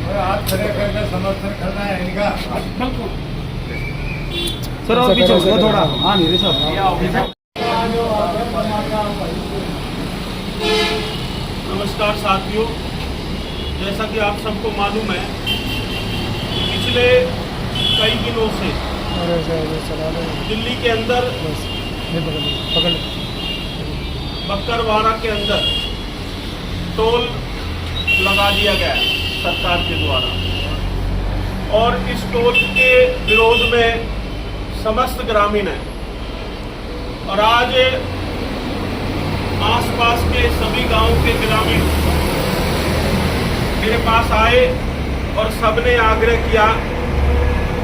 हाथ खड़े करके समर्थन करना है इनका। बिल्कुल सर और पीछे उसको थोड़ा। हाँ नीरे साहब। नमस्कार साथियों, जैसा कि आप सबको मालूम है, पिछले कई दिनों से दिल्ली के अंदर बक्करवाड़ा के अंदर टोल लगा दिया गया है सरकार के द्वारा, और इस टोल के विरोध में समस्त ग्रामीण हैं। और आज आसपास के सभी गांवों के ग्रामीण मेरे पास आए और सबने आग्रह किया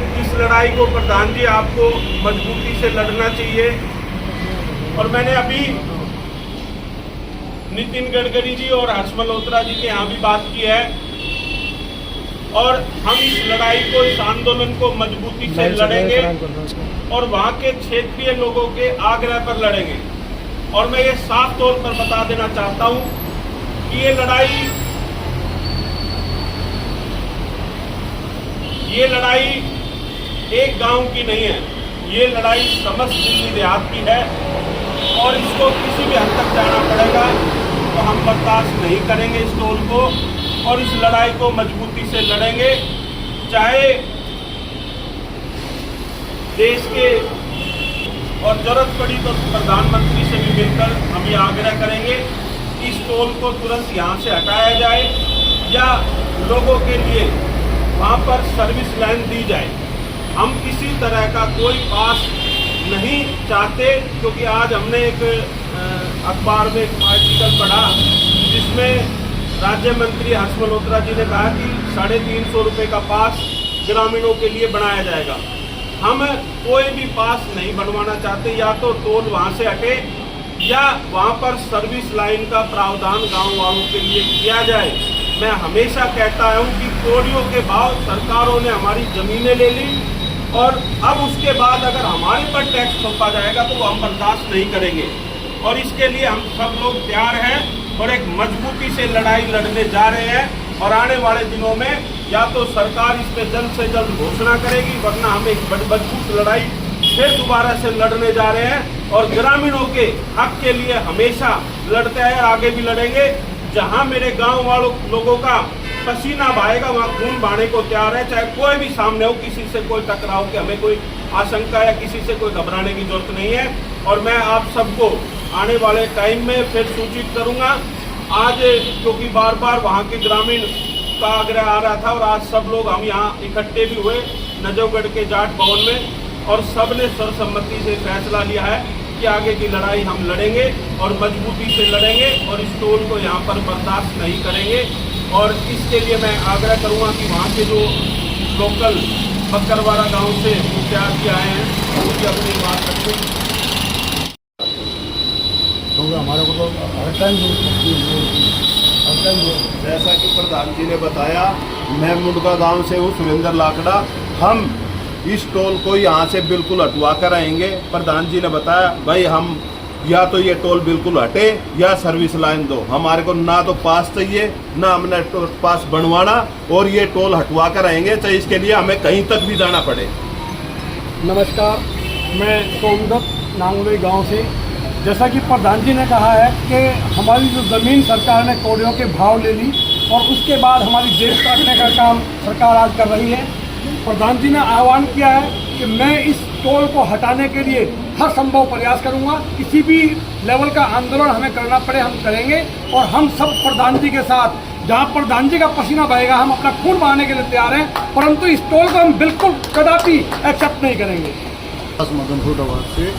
कि इस लड़ाई को प्रधान जी आपको मजबूती से लड़ना चाहिए। और मैंने अभी नितिन गडकरी जी और हर्ष मल्होत्रा जी के यहाँ भी बात की है, और हम इस लड़ाई को, इस आंदोलन को मजबूती से लड़ेंगे और वहाँ के क्षेत्रीय लोगों के आग्रह पर लड़ेंगे। और मैं ये साफ तौर पर बता देना चाहता हूँ कि ये लड़ाई एक गांव की नहीं है, ये लड़ाई समस्त दिल्ली देहात की है, और इसको किसी भी हद तक जाना पड़ेगा। तो हम बर्दाश्त नहीं करेंगे इस टोल को, और इस लड़ाई को मजबूती से लड़ेंगे। चाहे देश के, और जरूरत पड़ी तो प्रधानमंत्री से भी मिलकर हम ये आग्रह करेंगे कि इस टोल को तुरंत यहाँ से हटाया जाए, या लोगों के लिए वहाँ पर सर्विस लाइन दी जाए। हम किसी तरह का कोई पास नहीं चाहते, क्योंकि आज हमने एक अखबार में एक आर्टिकल पढ़ा जिसमें राज्य मंत्री हर्ष मल्होत्रा जी ने कहा कि 350 रुपये का पास ग्रामीणों के लिए बनाया जाएगा। हम कोई भी पास नहीं बनवाना चाहते, या तो टोल वहाँ से हटे या वहाँ पर सर्विस लाइन का प्रावधान गांव वालों के लिए किया जाए। मैं हमेशा कहता हूँ कि कोड़ियों के भाव सरकारों ने हमारी जमीनें ले ली, और अब उसके बाद अगर हमारे पर टैक्स थोपा जाएगा तो वो हम बर्दाश्त नहीं करेंगे। और इसके लिए हम सब लोग तैयार हैं और एक मजबूती से लड़ाई लड़ने जा रहे हैं। और आने वाले दिनों में या तो सरकार इस पर जल्द से जल्द घोषणा करेगी, वरना हम एक मजबूत लड़ाई फिर दोबारा से लड़ने जा रहे हैं, और ग्रामीणों के हक के लिए हमेशा लड़ते हैं, आगे भी लड़ेंगे। जहां मेरे गांव वालों लोगों का पसीना बहाएगा वहां खून बहाने को तैयार है, चाहे कोई भी सामने हो, किसी से कोई टकराव की हमें कोई आशंका या किसी से कोई घबराने की जरूरत नहीं है। और मैं आप सबको आने वाले टाइम में फिर सूचित करूंगा। आज क्योंकि बार बार वहाँ के ग्रामीण का आग्रह आ रहा था, और आज सब लोग हम यहाँ इकट्ठे भी हुए नजफगढ़ के जाट भवन में, और सब ने सर्वसम्मति से फैसला लिया है कि आगे की लड़ाई हम लड़ेंगे और मजबूती से लड़ेंगे, और इस टोल को यहाँ पर बर्दाश्त नहीं करेंगे। और इसके लिए मैं आग्रह करूँगा कि वहाँ के जो लोकल बक्करवाड़ा गांव से मुखियाजी आए हैं वो भी अपनी बात रखें। तो हमारे को तो हर टाइम जैसा कि प्रधान जी ने बताया, मैं मुंडका गांव से हूँ, सुरेंद्र लाकड़ा। हम इस टोल को यहाँ से बिल्कुल हटवा कर आएंगे। प्रधान जी ने बताया भाई हम या तो ये टोल बिल्कुल हटे या सर्विस लाइन दो, हमारे को ना तो पास चाहिए ना हमने पास बनवाना, और ये टोल हटवा कर आएंगे, चाहे इसके लिए हमें कहीं तक भी जाना पड़े। नमस्कार, मैं सोमदत्त नांगलोई गांव से। जैसा कि प्रधान जी ने कहा है कि हमारी जो ज़मीन सरकार ने कोड़ियों के भाव ले ली, और उसके बाद हमारी जेब काटने का काम सरकार आज कर रही है। प्रधान जी ने आह्वान किया है कि मैं इस टोल को हटाने के लिए हर संभव प्रयास करूंगा, किसी भी लेवल का आंदोलन हमें करना पड़े हम करेंगे, और हम सब प्रधान जी के साथ, जहां प्रधान जी का पसीना बहेगा हम अपना खून बहाने के लिए तैयार हैं, परंतु इस टोल को हम बिल्कुल कदापि एक्सेप्ट नहीं करेंगे। मदनपुर आवाज से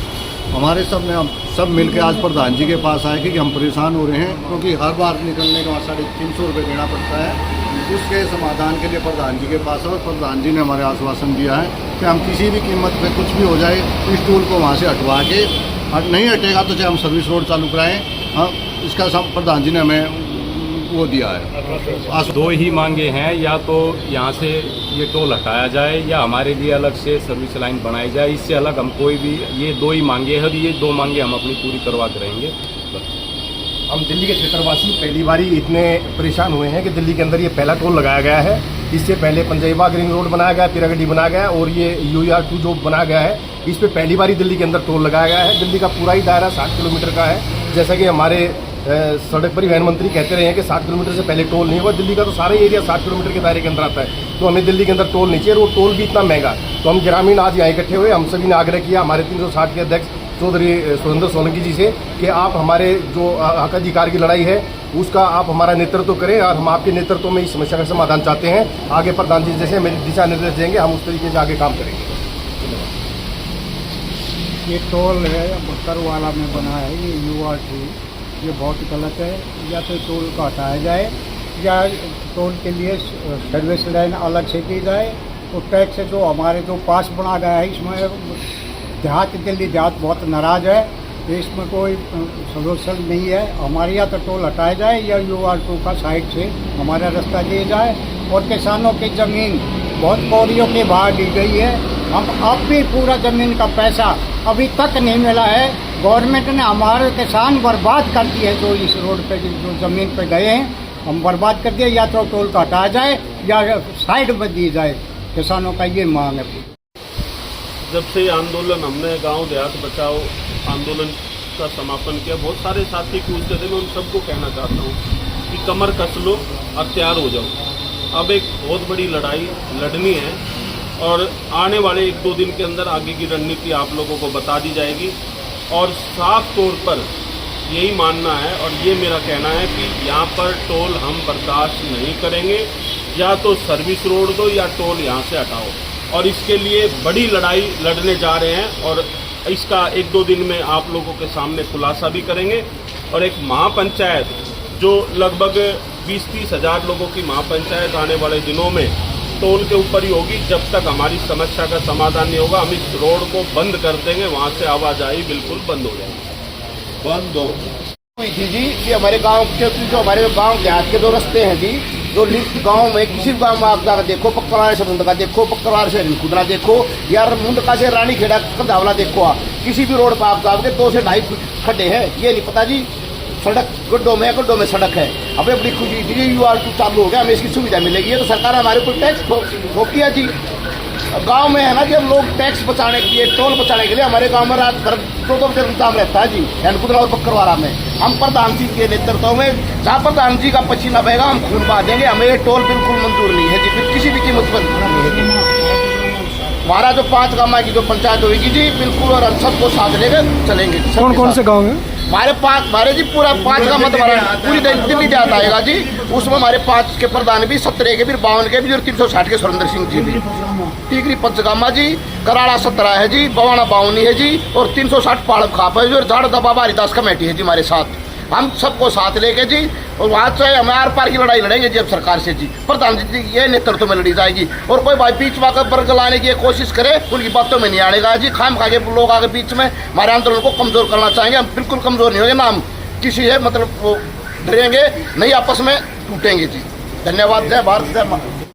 हमारे हम सब मिलकर आज प्रधान जी के पास आए कि हम परेशान हो रहे हैं, क्योंकि हर बार निकलने के बाद 350 रुपये देना पड़ता है। उसके समाधान के लिए प्रधान जी के पास, और प्रधान जी ने हमारे आश्वासन दिया है कि हम किसी भी कीमत पे कुछ भी हो जाए इस टोल को वहाँ से हटवा के, नहीं हटेगा तो चाहे हम सर्विस रोड चालू कराएं। इसका प्रधान जी ने हमें वो दिया है। दो ही मांगे हैं, या तो यहाँ से ये टोल हटाया जाए या हमारे लिए अलग से सर्विस लाइन बनाई जाए। इससे अलग हम कोई भी, ये दो ही मांगे हैं, ये दो मांगे हम अपनी पूरी करवा के रहेंगे। हम दिल्ली के क्षेत्रवासी पहली बार इतने परेशान हुए हैं कि दिल्ली के अंदर ये पहला टोल लगाया गया है। इससे पहले पंजैबा रिंग रोड बनाया गया, पिरागड्डी बनाया गया और ये UR2 जो बनाया गया है, इस पे पहली बारी दिल्ली के अंदर टोल लगाया गया है। दिल्ली का पूरा ही दायरा 60 किलोमीटर का है। जैसा कि हमारे सड़क परिवहन मंत्री कहते रहे हैं कि 60 किलोमीटर से पहले टोल नहीं होगा। दिल्ली का तो सारा एरिया 60 किलोमीटर के दायरे के अंदर आता है, तो हमें दिल्ली के अंदर टोल नहीं चाहिए, और वो टोल भी इतना महंगा। तो हम ग्रामीण आज यहाँ इकट्ठे हुए, हम सभी ने आग्रह किया हमारे 360 के अध्यक्ष चौधरी सुरेंद्र सोलंकी जी से कि आप हमारे जो हक अधिकार की लड़ाई है उसका आप हमारा नेतृत्व करें, और हम आपके नेतृत्व में इस समस्या का समाधान चाहते हैं। आगे प्रधान जी जैसे मेरे दिशा निर्देश देंगे, हम उस तरीके से आगे काम करेंगे। ये टोल है बक्करवाला में बना है, ये UR2, ये बहुत गलत है। या तो टोल को हटाया जाए या टोल के लिए सर्विस लाइन अलग से की जाए। तो टैक्स जो हमारे जो पास बना गया है, इसमें देहात दिल्ली देहात बहुत नाराज़ है, तो इसमें कोई सोल्यूशन नहीं है। हमारे यहाँ तो टोल हटाया जाए या UR2 का साइड से हमारा रास्ता दिया जाए। और किसानों की ज़मीन बहुत कौड़ियों के भाव दी गई है। हम अब भी पूरा ज़मीन का पैसा अभी तक नहीं मिला है। गवर्नमेंट ने हमारे किसान बर्बाद कर दिए हैं, जो इस रोड पे जो ज़मीन पे गए हैं हम बर्बाद कर दिए। या तो टोल को हटाया जाए या साइड में दी जाए, किसानों का ये मांग है। जब से आंदोलन हमने गांव देहात बचाओ आंदोलन का समापन किया, बहुत सारे साथी पूछते थे, मैं उन सबको कहना चाहता हूँ कि कमर कस लो और तैयार हो जाओ। अब एक बहुत बड़ी लड़ाई लड़नी है और आने वाले 1-2 दिन के अंदर आगे की रणनीति आप लोगों को बता दी जाएगी। और साफ तौर पर यही मानना है और ये मेरा कहना है कि यहाँ पर टोल हम बर्दाश्त नहीं करेंगे। या तो सर्विस रोड दो या टोल यहाँ से हटाओ, और इसके लिए बड़ी लड़ाई लड़ने जा रहे हैं। और इसका 1-2 दिन में आप लोगों के सामने खुलासा भी करेंगे। और एक महापंचायत जो लगभग 20-30 हज़ार लोगों की महापंचायत आने वाले दिनों में टोल के ऊपर ही होगी। जब तक हमारी समस्या का समाधान नहीं होगा, हम इस रोड को बंद कर देंगे, वहाँ से आवाजाही बिल्कुल बंद हो जाएगी। बंद हो जी ये हमारे गांव के जो हमारे गांव देहात के 2 रास्ते हैं जी, जो गांव में किसी गांव में आप जाकर देखो, पक्करवाड़ से मुंडका देखो, पक्करवाड़ से खुदरा देखो, यार मुंडका से रानी खेड़ा कंधावला देखो, आप किसी भी रोड पर आप जाओगे 2 से 2.5 फीट खड्डे हैं। ये नहीं पता जी सड़क गड्ढों में सड़क है। हमें बड़ी खुशी थी UR2 चालू हो गया, हमें इसकी सुविधा मिलेगी। ये तो सरकार हमारे ऊपर टैक्स ठोक दिया जी। गांव में है ना कि लोग टैक्स बचाने के लिए, टोल बचाने के लिए हमारे गांव में रात भर 2-2 बजे इंतजाम रहता है जी, हैंडकुदरा और बक्करवाड़ा में। हम प्रधान जी के नेतृत्व में जहाँ प्रधान जी का पसीना बहेगा हम खून बहा देंगे। हमें ये टोल बिल्कुल मंजूर नहीं है जी, फिर किसी भी कीमत पर नहीं है जी। हमारा जो 5 गाँव की जो पंचायत होगी जी, बिल्कुल और सबको साथ लेकर चलेंगे। कौन से गाँव है? हमारे जी पूरा 5 का मत हमारा पूरी दिल्ली देहात आएगा जी। उसमें हमारे 5 के प्रधान भी, 17 के भी, 52 के भी और 360 के सुरेंद्र सिंह जी भी। टीकरी पंचगामा जी, कराड़ा 17 है जी, बवाना 52 है जी, और 360 पाड़ खाप है जी, और झाड़ दबा हरिदास कमेटी है जी हमारे साथ। हम सबको साथ लेके जी, और वहाँ से हम आर पार की लड़ाई लड़ेंगे जी अब सरकार से जी। प्रधान जी ये नेतृत्व में लड़ी जाएगी। और कोई भाई बीच में आकर वर्ग लाने की कोशिश करे, उनकी बातों में नहीं आएगा जी। खाम खा के लोग आगे बीच में हमारे आंदोलन को कमजोर करना चाहेंगे, हम बिल्कुल कमजोर नहीं होंगे ना, हम किसी है मतलब वो डरेंगे नहीं, आपस में टूटेंगे जी। धन्यवाद। जय भारत, जय माता।